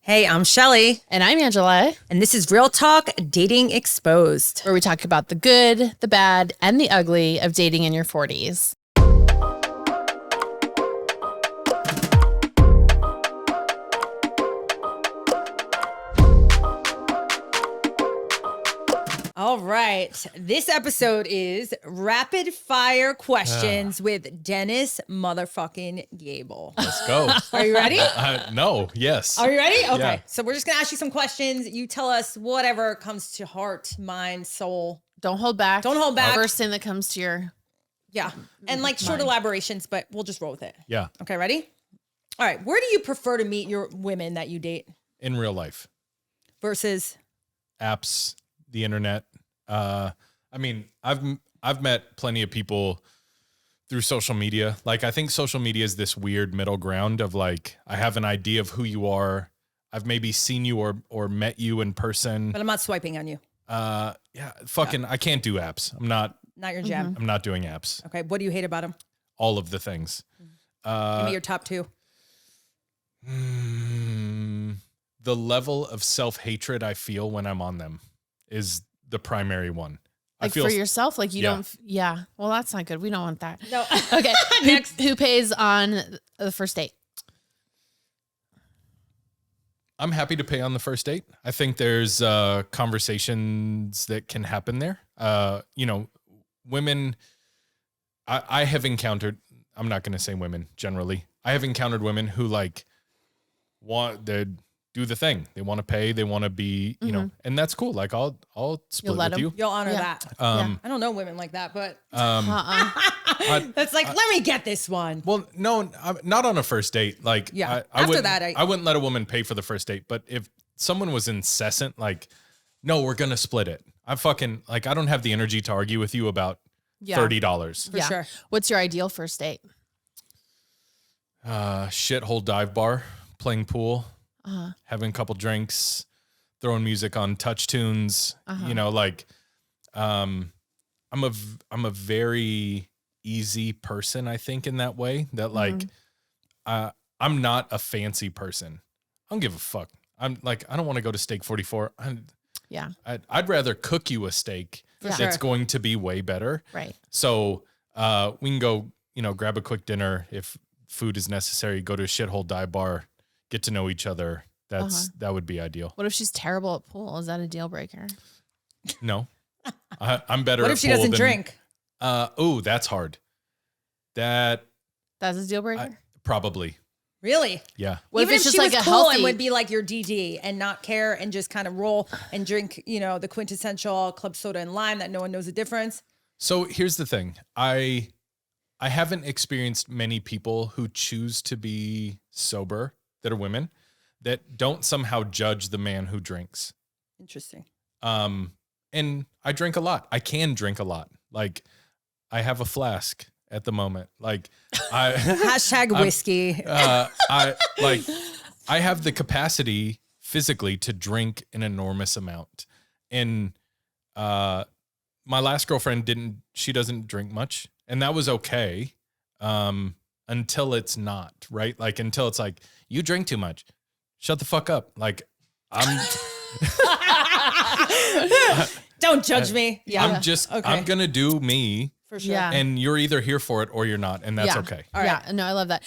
Hey, I'm Shelly. And I'm Angela. And this is Real Talk Dating Exposed, where we talk about the good, the bad, and the ugly of dating in your 40s. All right. This episode is rapid fire questions with Dennis motherfucking Gable. Let's go. Are you ready? No. Yes. Are you ready? Okay. Yeah. So we're just going to ask you some questions. You tell us whatever comes to heart, mind, soul. Don't hold back. Don't hold back. First thing that comes to your Yeah. And like short elaborations, but we'll just roll with it. Yeah. Okay. Ready? All right. Where do you prefer to meet your women that you date In real life, versus? apps, the internet. I mean, I've met plenty of people through social media. Like, I think social media is this weird middle ground of like, I have an idea of who you are. I've maybe seen you or met you in person. But I'm not swiping on you. I can't do apps. I'm not your jam. I'm not doing apps. Okay. What do you hate about them? All of the things. Give me your top two. The level of self-hatred I feel when I'm on them is the primary one. like I feel for yourself, like you Yeah. don't. Yeah. Well, that's not good. We don't want that. No. Okay. Next. Who pays on the first date? I'm happy to pay on the first date. I think there's conversations that can happen there. Women, I have encountered, I'm not going to say women generally. I have encountered women who like they do the thing. They want to pay. They want to be, and that's cool. Like I'll split let with you. You'll honor Yeah. that. Um, I don't know women like that, but Uh-uh. that's like, let me get this one. Well, no, not on a first date. Like, Yeah. I After wouldn't, that, I wouldn't let a woman pay for the first date. But if someone was incessant, like, no, we're gonna split it. I don't have the energy to argue with you about Yeah. $30. For sure. What's your ideal first date? Shithole dive bar, playing pool, having a couple drinks, throwing music on touch tunes. I'm a very easy person, I think, in that way. That like, I'm not a fancy person. I don't give a fuck. I'm like, I don't want to go to Steak 44. I'd rather cook you a steak Yeah. that's Sure. going to be way better. Right. So we can go, grab a quick dinner if food is necessary. Go to a shithole dive bar, get to know each other. That would be ideal. What if she's terrible at pool? Is that a deal breaker? No, I'm better. What at if she pool doesn't than- drink? That's hard. That's a deal breaker? Probably. Really? Yeah. What Even if it's if just she like was a cool healthy and would be like your DD and not care and just kind of roll and drink, the quintessential club soda and lime that no one knows the difference. So here's the thing. I haven't experienced many people who choose to be sober that are women that don't somehow judge the man who drinks. Interesting. And I drink a lot. I can drink a lot. Like I have a flask at the moment. Like Hashtag whiskey. I have the capacity physically to drink an enormous amount. And my last girlfriend she doesn't drink much. And that was okay. Until it's not, right? Like until it's like, you drink too much. Shut the fuck up. Like Don't judge me. Yeah. I'm gonna do me. For sure. Yeah. And you're either here for it or you're not. And that's okay. All right. Yeah. No, I love that.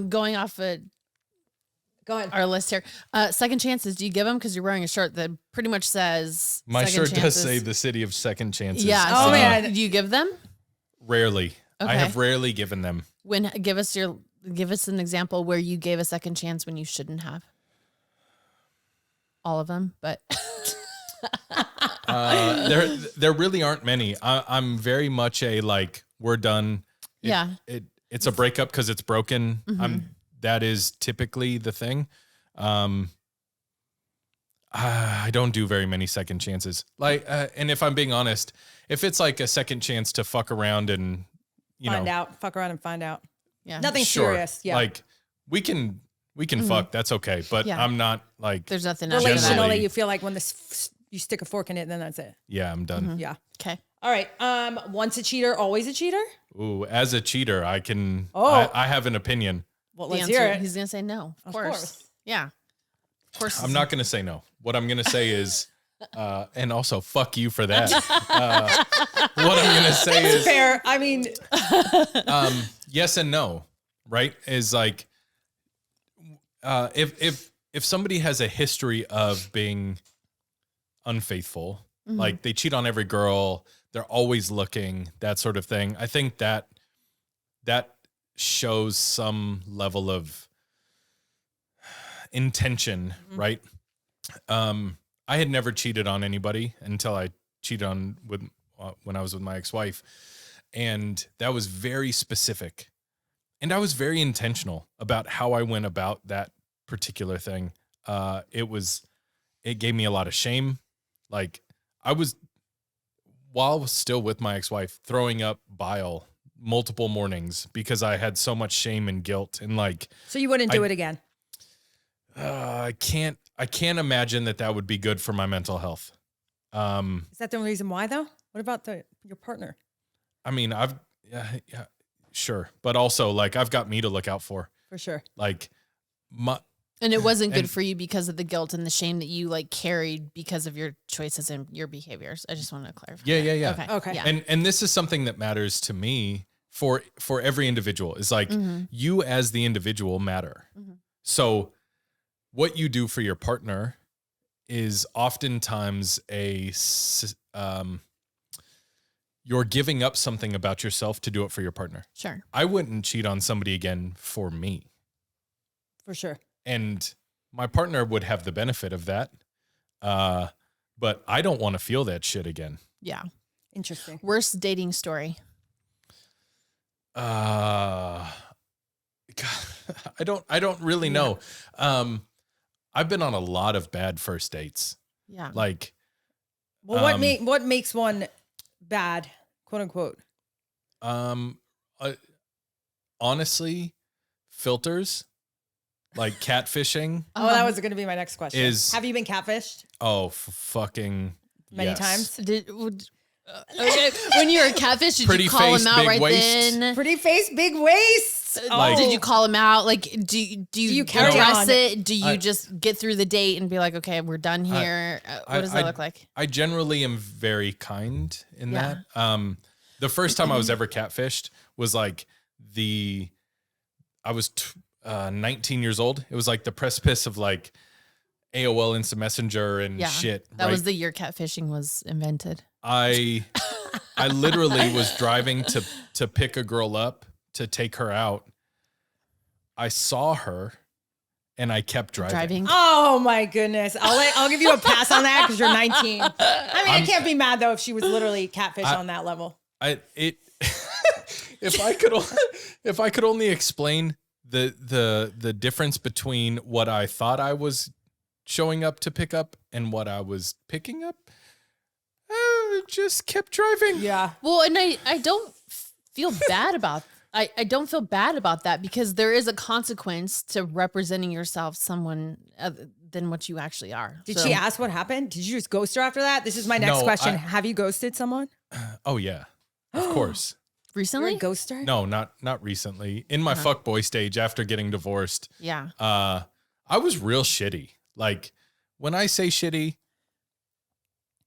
Going off Go ahead. our list here. Second chances, do you give them? Because you're wearing a shirt that pretty much says My second shirt chances. does say the city of second chances. Yeah. Oh, so man. Do you give them? Rarely. Okay. I have rarely given them. Give us an example where you gave a second chance when you shouldn't have. All of them, but There really aren't many. I'm very much a like, we're done. It's a breakup because it's broken. That is typically the thing. I don't do very many second chances. Like, and if I'm being honest, if it's like a second chance to fuck around and Fuck around and find out. yeah. Nothing sure, serious. Yeah. like we can fuck. That's okay. But Yeah. I'm not like, There's nothing after relational that. that you feel like when you stick a fork in it, then that's it. yeah, I'm done. Yeah. Okay. All right. Once a cheater, always a cheater? Ooh, as a cheater, I can. Oh. I have an opinion. Well, The let's answer, hear it. He's gonna say no. Of course. course. Yeah. Of course. I'm not going to say no. What I'm going to say is, and also fuck you for that. What I'm going to say is Fair. I mean, yes and no, right? Is like, if somebody has a history of being unfaithful, like they cheat on every girl, they're always looking, that sort of thing. I think that shows some level of intention, right? I had never cheated on anybody until I cheated on when I was with my ex-wife, and that was very specific, and I was very intentional about how I went about that particular thing. It gave me a lot of shame. Like while I was still with my ex-wife, throwing up bile multiple mornings because I had so much shame and guilt, and like, so you wouldn't do it again? I can't imagine that would be good for my mental health. Is that the only reason why, though? What about your partner? I mean, yeah, sure. But also, like, I've got me to look out for. For sure. Like, and it wasn't good for you because of the guilt and the shame that you like carried because of your choices and your behaviors. I just want to clarify. Yeah. Okay. Yeah. And this is something that matters to me for every individual. Is like, you as the individual matter. So what you do for your partner is oftentimes you're giving up something about yourself to do it for your partner. Sure. I wouldn't cheat on somebody again for me. For sure. And my partner would have the benefit of that. But I don't want to feel that shit again. Yeah. Interesting. Worst dating story. God, I don't really know. I've been on a lot of bad first dates. Yeah. Like, well, what makes one bad, quote unquote? Honestly, filters, like catfishing. Oh, that was going to be my next question. Have you been catfished? Oh, fucking many yes. times? Okay. When you were a catfish, did Pretty you call face, him out big right waist. then? Pretty face, big waist. Like- Did you call him out? Like, do you carry address on? it? Do you just get through the date and be like, okay, we're done here? What does that look like? I generally am very kind in that. The first time I was ever catfished was like I was 19 years old. It was like the precipice of like AOL Instant Messenger and shit. That right? was the year catfishing was invented. I literally was driving to pick a girl up to take her out. I saw her and I kept driving. Oh my goodness. I'll give you a pass on that because you're 19. I mean, I can't be mad though if she was literally catfish on that level. If I could only explain the difference between what I thought I was showing up to pick up and what I was picking up, just kept driving. Yeah. Well, and I don't feel bad about I don't feel bad about that because there is a consequence to representing yourself someone other than what you actually are. Did she ask what happened? Did you just ghost her after that? This is my next question. Have you ghosted someone? Oh yeah, of course. Recently? You're a ghoster? No, not recently. In my fuckboy stage after getting divorced. Yeah. I was real shitty. Like when I say shitty,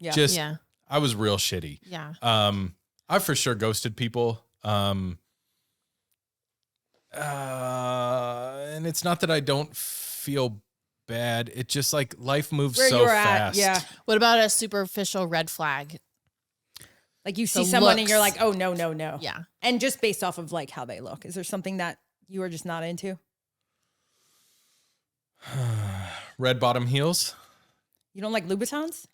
I was real shitty. Yeah. I for sure ghosted people. And it's not that I don't feel bad. It's just like life moves so fast. Yeah. What about a superficial red flag? Like you see someone and you're like, oh, no. Yeah. And just based off of like how they look, is there something that you are just not into? Red bottom heels. You don't like Louboutins?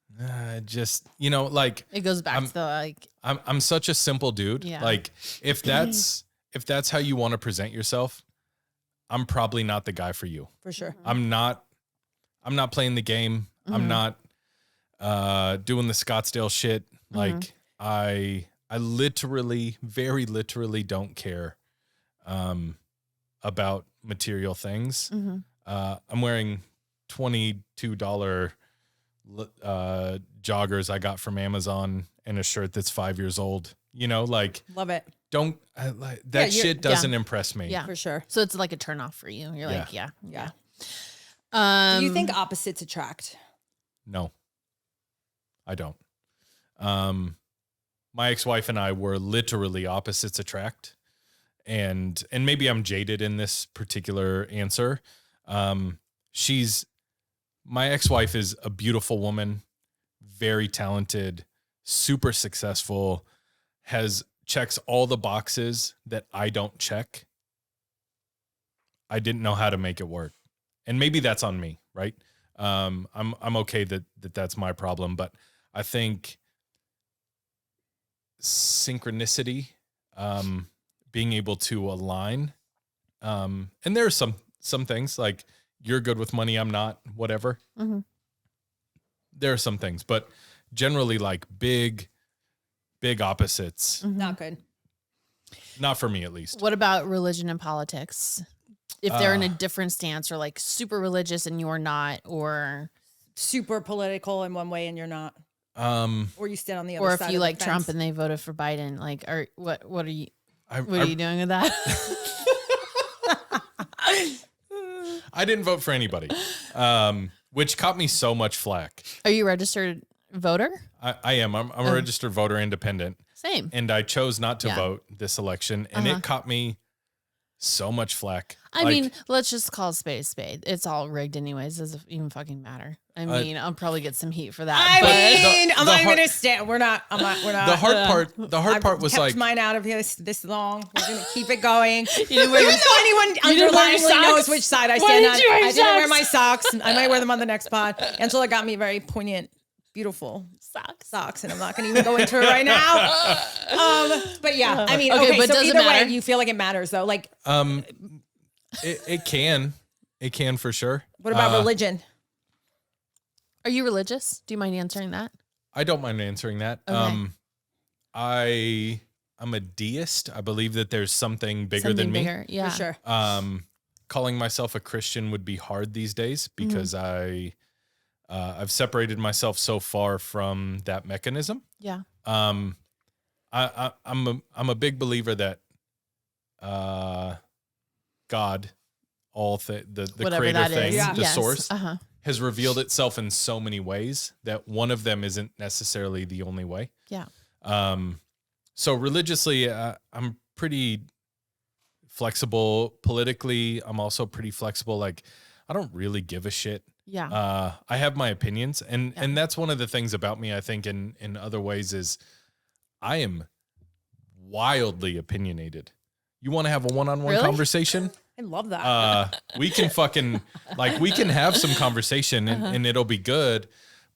Just, like It goes back to the like. I'm such a simple dude. Yeah. Like if that's how you want to present yourself, I'm probably not the guy for you. For sure. I'm not playing the game. I'm not doing the Scottsdale shit. Like I literally, very literally don't care about material things. I'm wearing $22 joggers I got from Amazon and a shirt that's 5 years old. Like Love it. don't that shit doesn't impress me. Yeah. For sure. So it's like a turn off for you. You're like, yeah. Do you think opposites attract? No, I don't. My ex-wife and I were literally opposites attract. And maybe I'm jaded in this particular answer. My ex-wife is a beautiful woman, very talented, super successful, checks all the boxes that I don't check. I didn't know how to make it work. And maybe that's on me, right? I'm okay that's my problem, but I think synchronicity, being able to align, and there are some things like you're good with money, I'm not, whatever. Mm-hmm. There are some things, but generally like big opposites. Mm-hmm. Not good. Not for me, at least. What about religion and politics? If they're in a different stance, or like super religious and you're not, or Super political in one way and you're not. Or you stand on the other or side. if you of the like fence. Trump and they voted for Biden, like, what are you I doing with that? I didn't vote for anybody, which caught me so much flack. Are you a registered voter? I am. I'm a registered voter, independent. Same. And I chose not to Yeah. vote this election, and it caught me so much flack. I mean, let's just call a spade a spade. It's all rigged anyways. Does it even fucking matter? I mean, I'll probably get some heat for that. I but mean, I'm the not even hard- gonna stand. We're not. We're not. the hard part was kept like, mine out of this long. We're gonna keep it going. you didn't wear Even your, though anyone didn't wear your underlyingly knows socks? which side I Why stand didn't on, you wear I didn't wear socks? my socks. I might wear them on the next pod. Angela got me very poignant, beautiful socks, and I'm not gonna even go into it right now. But yeah, I mean, Okay, okay. but So does it either way, matter? you feel like it matters though. Like, it can for sure. what about religion? Are you religious? Do you mind answering that? I don't mind answering that. Okay. I'm a deist. I believe that there's something bigger than me. Bigger, yeah. For sure. Calling myself a Christian would be hard these days because I've separated myself so far from that mechanism. Yeah. I'm a big believer that God, the Whatever creator that thing, is. Yeah. the Yes. source, Uh-huh. has revealed itself in so many ways that one of them isn't necessarily the only way. Yeah. So religiously, I'm pretty flexible. Politically, I'm also pretty flexible. Like, I don't really give a shit. Yeah. I have my opinions, and that's one of the things about me, I think, in other ways, is I am wildly opinionated. You want to have a one-on-one Really? conversation? I love that. We can we can have some conversation and it'll be good,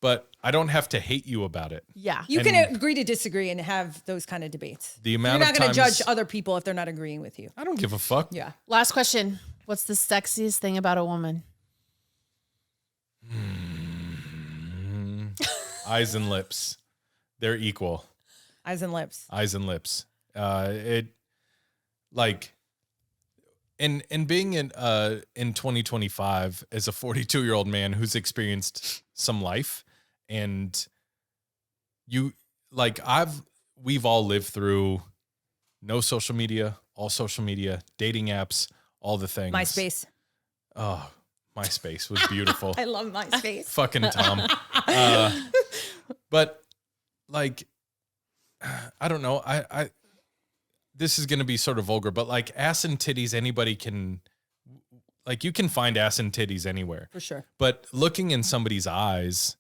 but I don't have to hate you about it. Yeah. You can and- agree to disagree and have those kind of debates. The You're amount not of going to times judge other people if they're not agreeing with you. I don't give a fuck. Yeah. Last question. What's the sexiest thing about a woman? Eyes and lips. They're equal. Eyes and lips. Eyes and lips. It like and being in 2025 as a 42-year-old man who's experienced some life, and we've all lived through no social media, all social media, dating apps, all the things. MySpace. Oh, MySpace was beautiful. I love MySpace. Fucking Tom. But like, I don't know. I this is going to be sort of vulgar, but like ass and titties, anybody can, like, you can find ass and titties anywhere. For sure. But looking in somebody's eyes,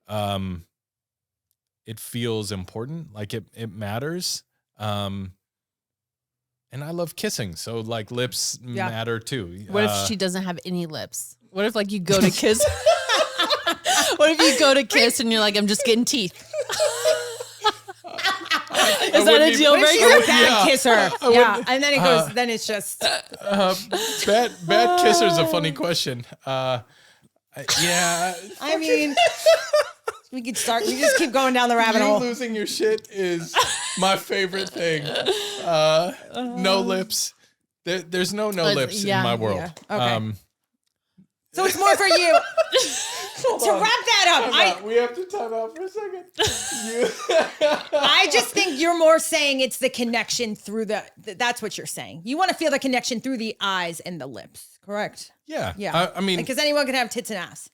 it feels important. Like it matters. And I love kissing. So like lips matter too. What if she doesn't have any lips? What if like you go to kiss? What if you go to kiss and you're like, I'm just getting teeth? Is that a deal What if she's breaker? a bad kisser? Yeah. And then it goes, then it's just, bad kisser is a funny question. Yeah. I mean, we just keep going down the rabbit You hole. losing your shit is my favorite thing. No lips. There's no lips yeah, in my world. yeah. Okay. So it's more for you. to wrap that up, we have to time out for a second. I just think you're more saying it's the connection through that's what you're saying. You want to feel the connection through the eyes and the lips, correct? Yeah. Yeah. I mean, because anyone can have tits and ass.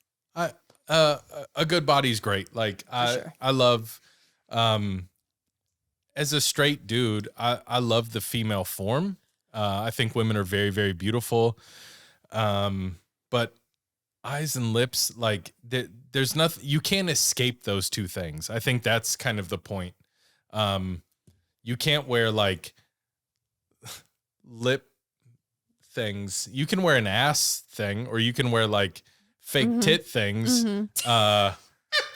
A good body's great. Like I love, as a straight dude, I love the female form. I think women are very, very beautiful. But eyes and lips, like there's nothing, you can't escape those two things. I think that's kind of the point. You can't wear like lip things. You can wear an ass thing, or you can wear like fake tit things.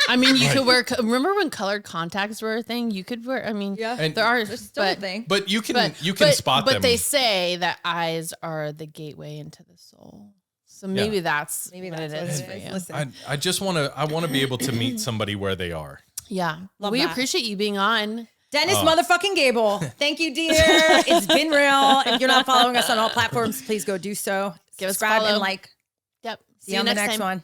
I mean, you could wear. Remember when colored contacts were a thing? You could wear. I mean, and there are It's still a thing. but you can spot them. But they say that eyes are the gateway into the soul. So maybe that's what it is for you. Listen. I just want to be able to meet somebody where they are. Yeah, Love we that. appreciate you being on. Dennis motherfucking Gable. Thank you, dear. It's been real. If you're not following us on all platforms, please go do so. Give us a Subscribe follow. and like. Yep. See you on the next one.